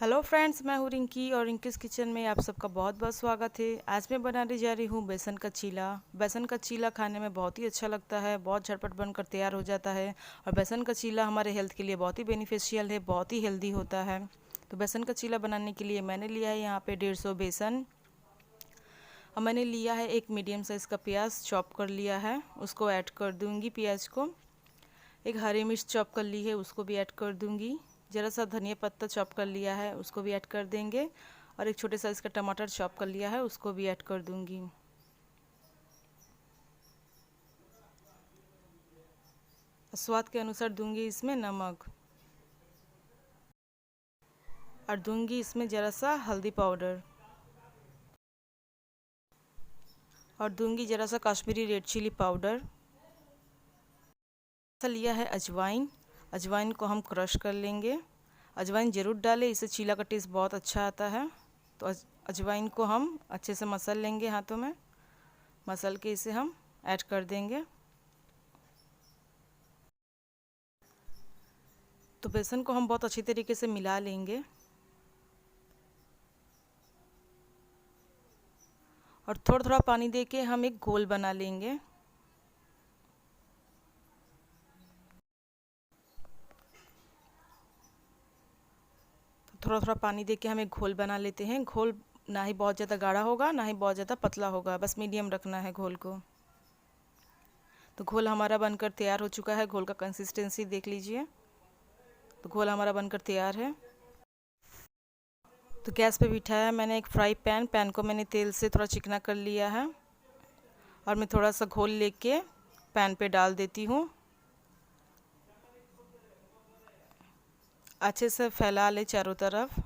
Hello friends, मैं हूँ रिंकी और रिंकीज़ किचन में आप सबका बहुत बहुत स्वागत है। आज मैं बनाने जा रही हूँ बेसन का चीला। बेसन का चीला खाने में बहुत ही अच्छा लगता है, बहुत झटपट बनकर तैयार हो जाता है और बेसन का चीला हमारे हेल्थ के लिए बहुत ही बेनिफिशियल है, बहुत ही हेल्दी होता है। तो बेसन का चीला बनाने के लिए मैंने लिया है यहाँ पे 150 बेसन और मैंने लिया है एक मीडियम साइज़ का प्याज चॉप कर लिया है, उसको ऐड कर दूँगी प्याज को। एक हरी मिर्च चॉप कर ली है, उसको भी ऐड कर दूँगी। ज़रा सा धनिया पत्ता चॉप कर लिया है, उसको भी ऐड कर देंगे और एक छोटे साइज़ का टमाटर चॉप कर लिया है, उसको भी ऐड कर दूँगी। स्वाद के अनुसार दूँगी इसमें नमक और दूँगी इसमें ज़रा सा हल्दी पाउडर और दूँगी ज़रा सा कश्मीरी रेड चिली पाउडर। लिया है अजवाइन, अजवाइन को हम क्रश कर लेंगे। अजवाइन ज़रूर डालें, इससे चीला का टेस्ट बहुत अच्छा आता है। तो अजवाइन को हम अच्छे से मसल लेंगे, हाथों में मसल के इसे हम ऐड कर देंगे। तो बेसन को हम बहुत अच्छी तरीके से मिला लेंगे और थोड़ा थोड़ा पानी देके हम एक घोल बना लेंगे। थोड़ा थोड़ा पानी देके हम एक घोल बना लेते हैं। घोल ना ही बहुत ज़्यादा गाढ़ा होगा, ना ही बहुत ज़्यादा पतला होगा, बस मीडियम रखना है घोल को। तो घोल हमारा बनकर तैयार हो चुका है। घोल का कंसिस्टेंसी देख लीजिए। तो घोल हमारा बनकर तैयार है। तो गैस पे बिठाया मैंने एक फ्राई पैन। पैन को मैंने तेल से थोड़ा चिकना कर लिया है और मैं थोड़ा सा घोल लेके पैन पे डाल देती हूँ। अच्छे से फैला ले चारों तरफ।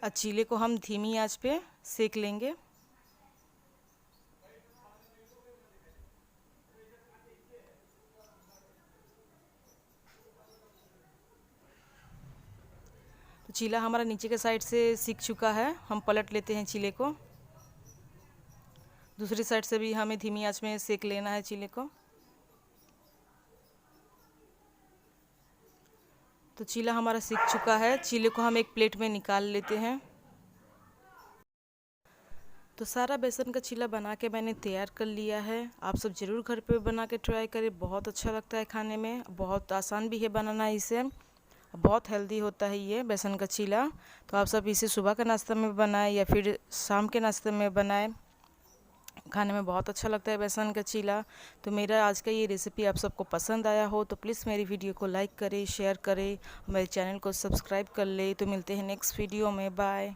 और चीले को हम धीमी आंच पे सेक लेंगे। तो चीला हमारा नीचे के साइड से सीख चुका है। हम पलट लेते हैं चीले को। दूसरी साइड से भी हमें धीमी आंच में सेक लेना है चीले को। तो चीला हमारा सीख चुका है। चीले को हम एक प्लेट में निकाल लेते हैं। तो सारा बेसन का चीला बना के मैंने तैयार कर लिया है। आप सब ज़रूर घर पे बना के ट्राई करें, बहुत अच्छा लगता है खाने में, बहुत आसान भी है बनाना इसे, बहुत हेल्दी होता है ये बेसन का चीला। तो आप सब इसे सुबह का नाश्ता में बनाएं या फिर शाम के नाश्ते में बनाएं, खाने में बहुत अच्छा लगता है बेसन का चीला। तो मेरा आज का ये रेसिपी आप सबको पसंद आया हो तो प्लीज़ मेरी वीडियो को लाइक करें, शेयर करें, मेरे चैनल को सब्सक्राइब कर ले। तो मिलते हैं नेक्स्ट वीडियो में। बाय।